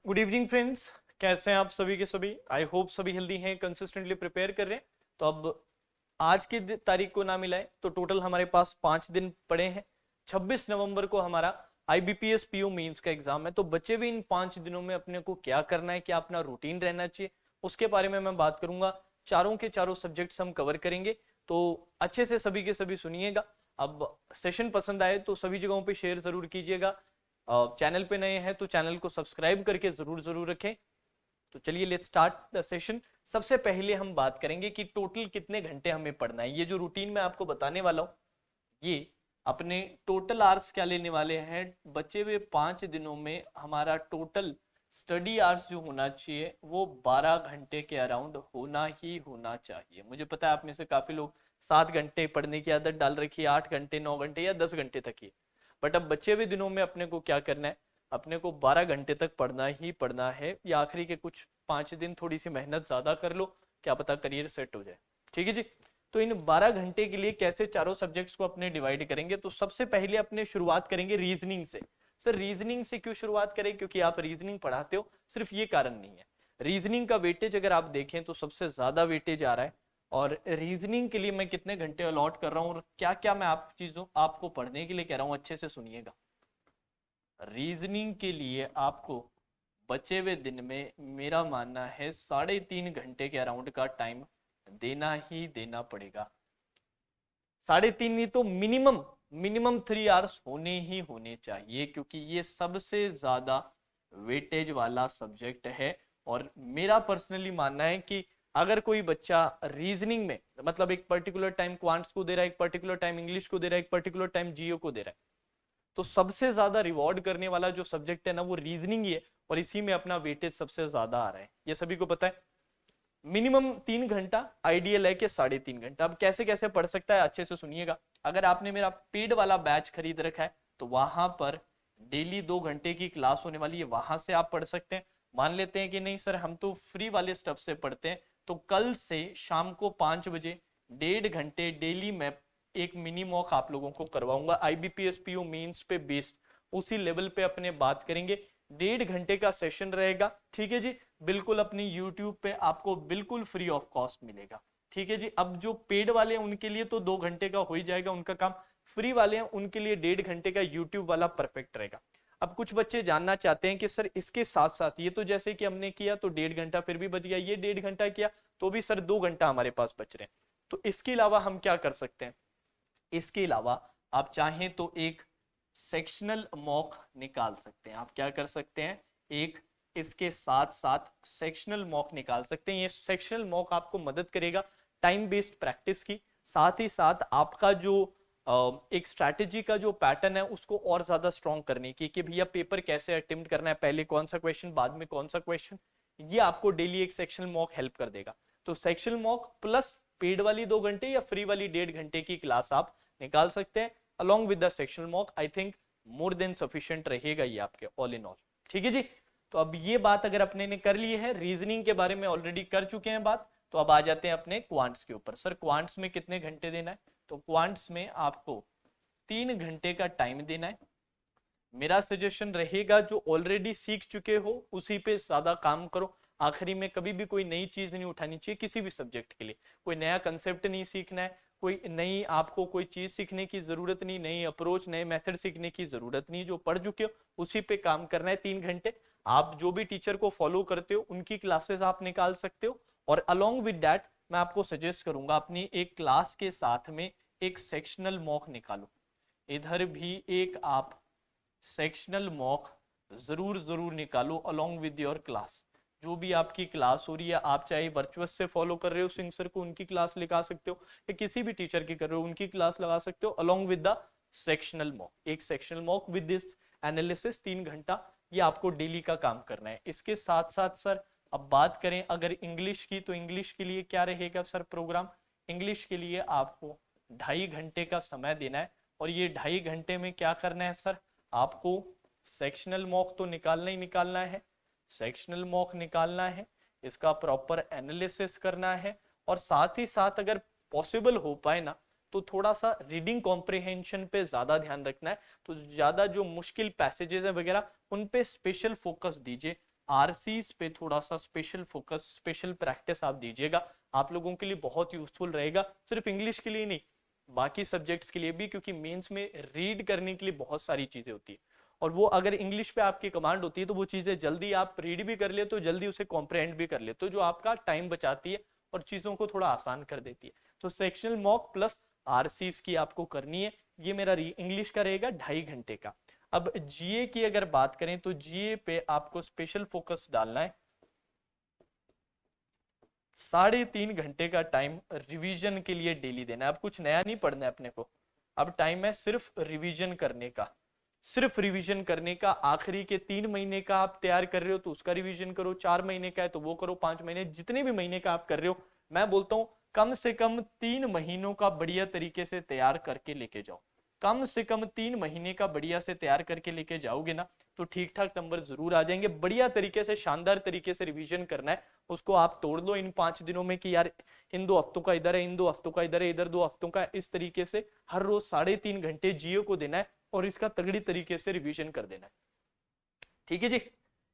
Good evening friends, कैसे हैं आप सभी के सभी। आई होप सभी हेल्दी हैं, कंसिस्टेंटली प्रिपेयर कर रहे हैं। तो अब आज की तारीख को ना मिलाए तो टोटल हमारे पास 5 दिन पड़े हैं। 26 नवंबर को हमारा IBPS PO मेंस का एग्जाम है। तो बच्चे भी इन 5 दिनों में अपने को क्या करना है, क्या अपना रूटीन रहना चाहिए, उसके बारे में मैं बात करूंगा। चारों के चारों सब्जेक्ट्स हम कवर करेंगे, तो अच्छे से सभी के सभी सुनिएगा। अब सेशन पसंद आए तो सभी जगहों पे शेयर जरूर कीजिएगा। चैनल पे नए हैं तो चैनल को सब्सक्राइब करके जरूर जरूर रखें। तो चलिए लेट्स स्टार्ट द सेशन। सबसे पहले हम बात करेंगे कि टोटल कितने घंटे हमें पढ़ना है। ये जो रूटीन मैं आपको बताने वाला हूँ, ये अपने टोटल आवर्स क्या लेने वाले हैं। बचे हुए 5 दिनों में हमारा टोटल स्टडी आवर्स जो होना चाहिए वो 12 घंटे के अराउंड होना ही होना चाहिए। मुझे पता है आप में से काफी लोग 7 घंटे पढ़ने की आदत डाल रखी है, 8 घंटे, 9 घंटे या 10 घंटे तक ही। बट अब बचे हुए दिनों में अपने को क्या करना है, अपने को 12 घंटे तक पढ़ना ही पढ़ना है। या आखिरी के कुछ 5 दिन थोड़ी सी मेहनत ज्यादा कर लो, क्या पता करियर सेट हो जाए। ठीक है जी। तो इन 12 घंटे के लिए कैसे चारों सब्जेक्ट्स को अपने डिवाइड करेंगे, तो सबसे पहले अपने शुरुआत करेंगे रीजनिंग से। सर रीजनिंग से क्यों शुरुआत करें, क्योंकि आप रीजनिंग पढ़ाते हो, सिर्फ ये कारण नहीं है। रीजनिंग का वेटेज अगर आप देखें तो सबसे ज्यादा वेटेज आ रहा है। और रीजनिंग के लिए मैं कितने घंटे अलॉट कर रहा हूँ और क्या क्या मैं आप चीजों आपको पढ़ने के लिए कह रहा हूँ, अच्छे से सुनिएगा। रीजनिंग के लिए आपको बचे हुए दिन में मेरा मानना है 3.5 घंटे के अराउंड का टाइम देना ही देना पड़ेगा। 3.5 नहीं तो मिनिमम मिनिमम 3 आवर्स होने ही होने चाहिए, क्योंकि ये सबसे ज्यादा वेटेज वाला सब्जेक्ट है। और मेरा पर्सनली मानना है कि अगर कोई बच्चा रीजनिंग में मतलब एक पर्टिकुलर टाइम क्वांट्स को दे रहा है, एक पर्टिकुलर टाइम इंग्लिश को दे रहा है, एक पर्टिकुलर टाइम जीओ को दे रहा है, तो सबसे ज्यादा रिवॉर्ड करने वाला जो सब्जेक्ट है ना वो रीजनिंग ही है। और इसी में अपना वेटेज सबसे ज्यादा आ रहा है, ये सभी को पता है। मिनिमम 3 घंटा, आइडियल है कि 3.5 घंटा। अब कैसे कैसे पढ़ सकता है, अच्छे से सुनिएगा। अगर आपने मेरा पेड वाला बैच खरीद रखा है तो वहां पर डेली 2 घंटे की क्लास होने वाली है, वहां से आप पढ़ सकते हैं। मान लेते हैं कि नहीं सर हम तो फ्री वाले स्टफ से पढ़ते हैं, तो कल से शाम को 5 बजे 1.5 घंटे डेली मैं एक मिनी मॉक आप लोगों को करवाऊंगा। IBPS PO मेंस पे बेस्ड उसी लेवल पे अपने बात करेंगे। 1.5 घंटे का सेशन रहेगा, ठीक है जी। बिल्कुल अपनी यूट्यूब पे आपको बिल्कुल फ्री ऑफ कॉस्ट मिलेगा, ठीक है जी। अब जो पेड वाले हैं उनके लिए तो 2 घंटे का हो ही जाएगा उनका काम, फ्री वाले हैं उनके लिए 1.5 घंटे का यूट्यूब वाला परफेक्ट रहेगा। अब कुछ बच्चे जानना चाहते हैं कि सर इसके साथ साथ ये तो जैसे कि हमने किया तो 1.5 घंटा फिर भी बच गया, ये 1.5 घंटा किया तो भी सर 2 घंटा हमारे पास बच रहे हैं। तो इसके अलावा हम क्या कर सकते हैं, इसके अलावा आप चाहें तो एक सेक्शनल मॉक निकाल सकते हैं। आप क्या कर सकते हैं, एक इसके साथ साथ सेक्शनल मॉक निकाल सकते हैं। ये सेक्शनल मॉक आपको मदद करेगा टाइम बेस्ड प्रैक्टिस की, साथ ही साथ आपका जो एक स्ट्रैटेजी का जो पैटर्न है उसको और ज्यादा स्ट्रॉन्ग करने की, कि भैया पेपर कैसे अटेम्प्ट करना है, पहले कौन सा क्वेश्चन बाद में कौन सा क्वेश्चन, ये आपको डेली एक सेक्शनल मॉक हेल्प कर देगा। तो सेक्शनल मॉक प्लस पेड वाली 2 घंटे या फ्री वाली 1.5 घंटे की क्लास आप निकाल सकते हैं along with the sectional mock। I think more than sufficient रहेगा ये आपके all in all, ठीक है जी। तो अब ये बात अगर अपने ने कर ली है, रीजनिंग के बारे में ऑलरेडी कर चुके हैं बात, तो अब आ जाते हैं अपने क्वांट्स के ऊपर। सर क्वांट्स में कितने घंटे देना है, तो क्वांट्स में आपको 3 घंटे का टाइम देना है। मेरा सजेशन रहेगा जो ऑलरेडी सीख चुके हो उसी पे ज्यादा काम करो। आखिरी में कभी भी कोई नई चीज नहीं उठानी चाहिए किसी भी सब्जेक्ट के लिए। कोई नया कंसेप्ट नहीं सीखना है, कोई नई आपको कोई चीज सीखने की जरूरत नहीं, नई अप्रोच नए मेथड सीखने की जरूरत नहीं। जो पढ़ चुके हो उसी पे काम करना है 3 घंटे। आप जो भी टीचर को फॉलो करते हो उनकी क्लासेस आप निकाल सकते हो। और अलोंग विद दैट मैं आपको सजेस्ट करूंगा अपनी एक क्लास के साथ में एक सेक्शनल मॉक निकालो। इधर भी एक आप सेक्शनल मॉक जरूर जरूर निकालो अलोंग विद योर क्लास। जो भी आपकी क्लास हो रही है, आप चाहे वर्चुअल से फॉलो कर रहे हो सिंह सर को, उनकी क्लास लगा सकते हो, या किसी भी टीचर की कर रहे हो उनकी क्लास लगा सकते हो along with the sectional mock. एक sectional mock with this analysis 3 घंटा, ये आपको डेली का काम करना है। इसके साथ साथ सर अब बात करें अगर इंग्लिश की, तो इंग्लिश के लिए क्या रहेगा सर प्रोग्राम। इंग्लिश के लिए आपको 2.5 घंटे का समय देना है। और ये 2.5 घंटे में क्या करना है सर, आपको सेक्शनल मॉक तो निकालना ही निकालना है, सेक्शनल मॉक निकालना है, इसका प्रॉपर एनालिसिस करना है। और साथ ही साथ अगर पॉसिबल हो पाए ना तो थोड़ा सा रीडिंग कॉम्प्रिहेंशन पे ज्यादा ध्यान रखना है। तो ज्यादा जो मुश्किल पैसेजेस है वगैरह उन पे स्पेशल फोकस दीजिए। आरसीज पे थोड़ा सा स्पेशल फोकस, स्पेशल प्रैक्टिस आप दीजिएगा, आप लोगों के लिए बहुत यूजफुल रहेगा, सिर्फ इंग्लिश के लिए नहीं बाकी सब्जेक्ट्स के लिए भी, क्योंकि मेंस में रीड करने के लिए बहुत सारी चीजें होती है और वो अगर इंग्लिश पे आपकी कमांड होती है तो वो चीजें जल्दी आप रीड भी कर लेते हो, जल्दी उसे कॉम्प्रहेंड भी कर लेते हो, जो आपका टाइम बचाती है और चीजों को थोड़ा आसान कर देती है। तो सेक्शनल मॉक प्लस आरसीज की आपको करनी है, ये मेरा इंग्लिश का रहेगा 2.5 घंटे का। अब जीए की अगर बात करें तो जीए पे आपको स्पेशल फोकस डालना है, 3.5 घंटे का टाइम रिवीजन के लिए डेली देना है। अब कुछ नया नहीं पढ़ना है अपने को, अब टाइम है सिर्फ रिवीजन करने का, सिर्फ रिवीजन करने का। आखिरी के 3 महीने का आप तैयार कर रहे हो तो उसका रिवीजन करो, 4 महीने का है तो वो करो, 5 महीने, जितने भी महीने का आप कर रहे हो, मैं बोलता हूं कम से कम 3 महीनों का बढ़िया तरीके से तैयार करके लेके जाओ। कम से कम 3 महीने का बढ़िया से तैयार करके लेके जाओगे ना तो ठीक ठाक नंबर जरूर आ जाएंगे। बढ़िया तरीके से, शानदार तरीके से रिवीजन करना है, उसको आप तोड़ लो इन 5 दिनों में कि यार इन 2 हफ्तों का इधर है, इन 2 हफ्तों का इधर है, इधर 2 हफ्तों का, इस तरीके से हर रोज 3.5 घंटे जियो को देना है और इसका तगड़ी तरीके से रिवीजन कर देना है। ठीक है जी,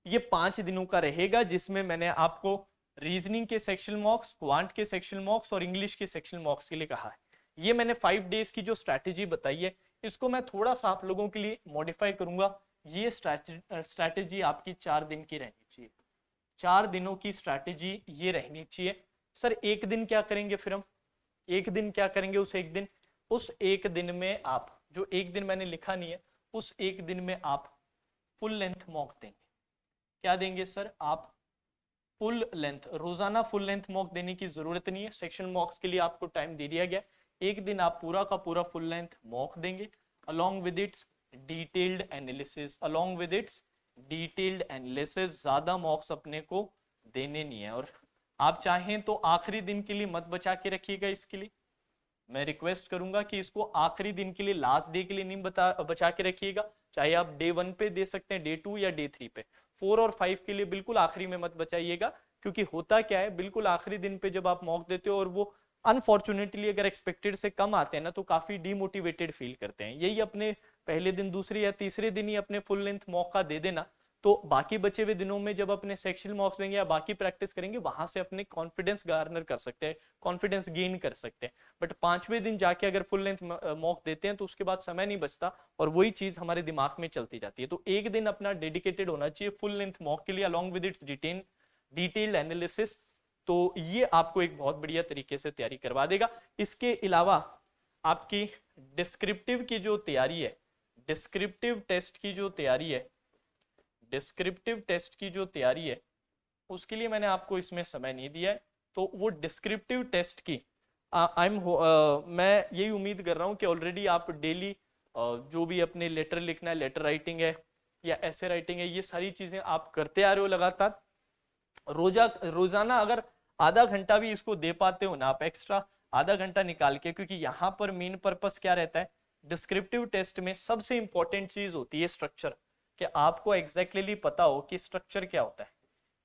ये 5 दिनों का रहेगा जिसमें मैंने आपको रीजनिंग के सेक्शनल मॉक्स, क्वांट के सेक्शनल मॉक्स और इंग्लिश के सेक्शनल मॉक्स के लिए कहा है। ये मैंने 5 डेज की जो स्ट्रैटेजी बताई है, इसको मैं थोड़ा सा आप लोगों के लिए मॉडिफाई करूंगा। ये स्ट्रैटेजी आपकी 4 दिन की रहनी चाहिए, 4 दिनों की स्ट्रैटेजी ये रहनी चाहिए। सर एक दिन क्या करेंगे फिर हम, एक दिन क्या करेंगे, उस एक दिन में आप, जो एक दिन मैंने लिखा नहीं है, उस एक दिन में आप फुल लेंथ मॉक देंगे। क्या देंगे सर आप, फुल लेंथ, रोजाना फुल लेंथ मॉक देने की जरूरत नहीं है, सेक्शन मॉक्स के लिए आपको टाइम दे दिया गया, एक दिन आप पूरा का पूरा फुल लेंथ मॉक देंगे along with its detailed analysis, along with its detailed analysis। ज्यादा मॉक्स अपने को देने नहीं है, और आप चाहें तो आखिरी दिन के लिए मत बचा के रखिएगा, इसके लिए मैं रिक्वेस्ट करूंगा कि इसको आखिरी दिन के लिए, लास्ट डे के लिए नहीं बचा के रखिएगा। चाहे आप डे 1 पे दे सकते हैं, डे 2 या डे 3 पे, 4 और 5 के लिए बिल्कुल आखिरी में मत बचाइएगा, क्योंकि होता क्या है, बिल्कुल आखिरी दिन पे जब आप मॉक देते हो और वो अनफॉर्चुनेटली अगर एक्सपेक्टेड से कम आते हैं ना तो काफी डीमोटिवेटेड फील करते हैं। यही अपने पहले दिन, दूसरे या तीसरे दिन ही अपने फुल लेंथ मौका दे देना, तो बाकी बचे हुए दिनों में जब अपने सेक्शनल मॉक्स देंगे या बाकी प्रैक्टिस करेंगे, वहां से अपने कॉन्फिडेंस गार्नर कर सकते हैं, कॉन्फिडेंस गेन कर सकते हैं। बट 5वें दिन जाके अगर फुल लेंथ मॉक देते हैं तो उसके बाद समय नहीं बचता और वही चीज हमारे दिमाग में चलती जाती है। तो एक दिन अपना डेडिकेटेड होना चाहिए फुल लेंथ मॉक के लिए, along with its detailed analysis. तो ये आपको एक बहुत बढ़िया तरीके से तैयारी करवा देगा। इसके अलावा आपकी डिस्क्रिप्टिव की जो तैयारी है, डिस्क्रिप्टिव टेस्ट की जो तैयारी है, डिस्क्रिप्टिव टेस्ट की जो तैयारी है, उसके लिए मैंने आपको इसमें समय नहीं दिया है। तो वो डिस्क्रिप्टिव टेस्ट की मैं यही उम्मीद कर रहा हूँ कि ऑलरेडी आप डेली जो भी अपने लेटर लिखना है, लेटर राइटिंग है या ऐसे राइटिंग है, ये सारी चीजें आप करते आ रहे हो लगातार। रोजाना अगर आधा घंटा भी इसको दे पाते हो ना आप, एक्स्ट्रा आधा घंटा निकाल के, क्योंकि यहाँ पर मेन पर्पस क्या रहता है, डिस्क्रिप्टिव टेस्ट में सबसे इंपॉर्टेंट चीज होती है स्ट्रक्चर, कि आपको एग्जैक्टली पता हो कि स्ट्रक्चर क्या होता है,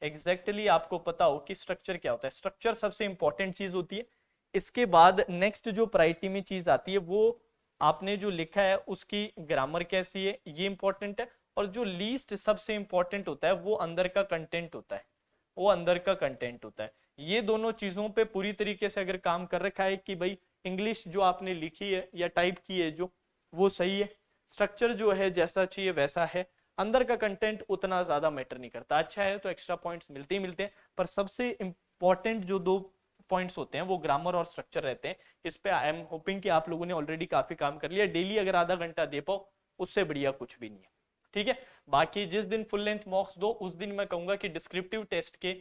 एग्जैक्टली आपको पता हो कि स्ट्रक्चर क्या होता है। स्ट्रक्चर सबसे इंपॉर्टेंट चीज होती है। इसके बाद नेक्स्ट जो प्रायोरिटी में चीज आती है वो आपने जो लिखा है उसकी ग्रामर कैसी है, ये इंपॉर्टेंट है। और जो लीस्ट सबसे इंपॉर्टेंट होता है वो अंदर का कंटेंट होता है, वो अंदर का कंटेंट होता है। ये दोनों चीजों पे पूरी तरीके से अगर काम कर रखा है कि भाई इंग्लिश जो आपने लिखी है या टाइप की है जो, वो सही है, स्ट्रक्चर जो है जैसा चाहिए वैसा है, अंदर का कंटेंट उतना ज्यादा मैटर नहीं करता, अच्छा है तो एक्स्ट्रा पॉइंट्स मिलते ही मिलते हैं, पर सबसे इंपॉर्टेंट जो 2 पॉइंट्स होते हैं वो ग्रामर और स्ट्रक्चर रहते हैं। इस पे आई एम होपिंग कि आप लोगों ने ऑलरेडी काफी काम कर लिया। डेली अगर आधा घंटा दे पाओ उससे बढ़िया कुछ भी नहीं है, ठीक है। बाकी जिस दिन फुल लेंथ मॉक्स दो उस दिन मैं कहूंगा कि डिस्क्रिप्टिव टेस्ट के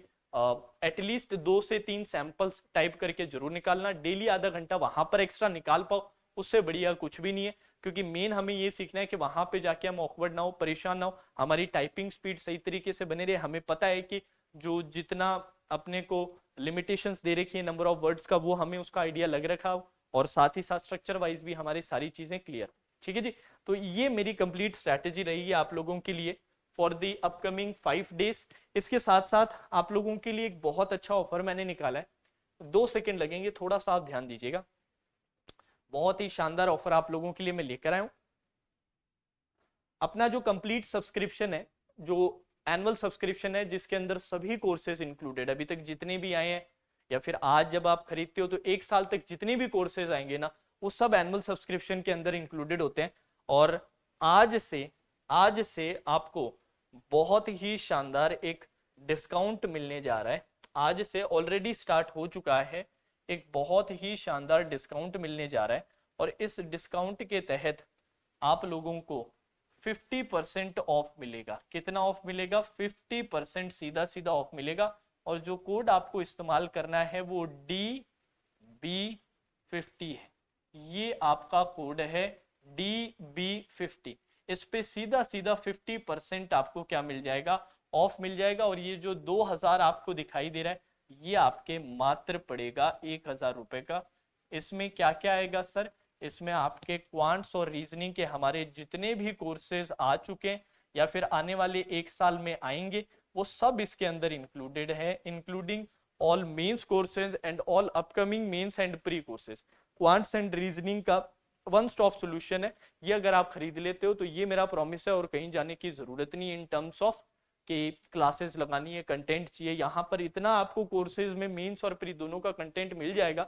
एटलीस्ट 2 से 3 सैंपल्स टाइप करके जरूर निकालना, डेली आधा घंटा वहां पर एक्स्ट्रा निकाल पाओ उससे बढ़िया कुछ भी नहीं है। क्योंकि मेन हमें ये सीखना है कि वहां पे जाके हम ऑकवर्ड ना हो, परेशान ना हो, हमारी टाइपिंग स्पीड सही तरीके से बने रहे। हमें पता है कि जो जितना अपने को लिमिटेशंस दे रखी है नंबर ऑफ वर्ड्स का, वो हमें उसका आइडिया लग रखा हो, और साथ ही साथ स्ट्रक्चर वाइज भी हमारी सारी चीजें क्लियर, ठीक है जी। तो ये मेरी कंप्लीट स्ट्रैटेजी रहेगी आप लोगों के लिए फॉर द अपकमिंग 5 डेज। इसके साथ साथ आप लोगों के लिए एक बहुत अच्छा ऑफर मैंने निकाला है, 2 सेकंड लगेंगे, थोड़ा सा आप ध्यान दीजिएगा। बहुत ही शानदार ऑफर आप लोगों के लिए मैं लेकर आया हूं। अपना जो कंप्लीट सब्सक्रिप्शन है, जो एनुअल सब्सक्रिप्शन है जिसके अंदर सभी कोर्सेज इंक्लूडेड, अभी तक जितने भी आए हैं या फिर आज जब आप खरीदते हो तो एक साल तक जितने भी कोर्सेज आएंगे ना वो सब एनुअल सब्सक्रिप्शन के अंदर इंक्लूडेड होते हैं। और आज से आपको बहुत ही शानदार एक डिस्काउंट मिलने जा रहा है। आज से ऑलरेडी स्टार्ट हो चुका है, एक बहुत ही शानदार डिस्काउंट मिलने जा रहा है और इस डिस्काउंट के तहत आप लोगों को 50% ऑफ मिलेगा। कितना ऑफ मिलेगा? 50% सीधा सीधा ऑफ मिलेगा। और जो कोड आपको इस्तेमाल करना है वो DB50 है, ये आपका कोड है DB50। इस पे सीधा सीधा 50% आपको क्या मिल जाएगा? ऑफ मिल जाएगा। और ये जो 2000 आपको दिखाई दे रहा है ये आपके मात्र पड़ेगा 1000 रुपए का। इसमें क्या क्या आएगा सर? इसमें आपके क्वांट्स और रीजनिंग के हमारे जितने भी कोर्सेज आ चुके हैं या फिर आने वाले एक साल में आएंगे वो सब इसके अंदर इंक्लूडेड है, including all mains courses and all upcoming mains and pre courses. Quants and reasoning का वन स्टॉप सॉल्यूशन है, ये अगर आप खरीद लेते हो तो ये मेरा प्रॉमिस है और कहीं जाने की जरूरत नहीं इन टर्म्स ऑफ कि क्लासेस लगानी है, कंटेंट चाहिए। यहाँ पर इतना आपको कोर्सेज में मेंस और प्री दोनों का कंटेंट मिल जाएगा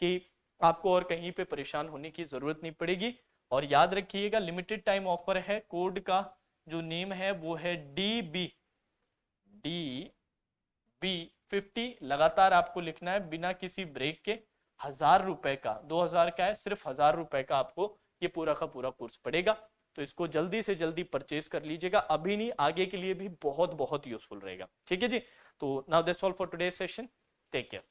कि आपको और कहीं पे परेशान होने की जरूरत नहीं पड़ेगी। और याद रखिएगा लिमिटेड टाइम ऑफर है, कोड का जो नेम है वो है DB50। लगातार आपको लिखना है बिना किसी ब्रेक के। 1000 रुपए का, 2000 का है, सिर्फ 1000 रुपए का आपको ये पूरा का पूरा कोर्स पड़ेगा। तो इसको जल्दी से जल्दी परचेज कर लीजिएगा, अभी नहीं आगे के लिए भी बहुत बहुत यूजफुल रहेगा। ठीक है जी, तो now that's all for today session, take care.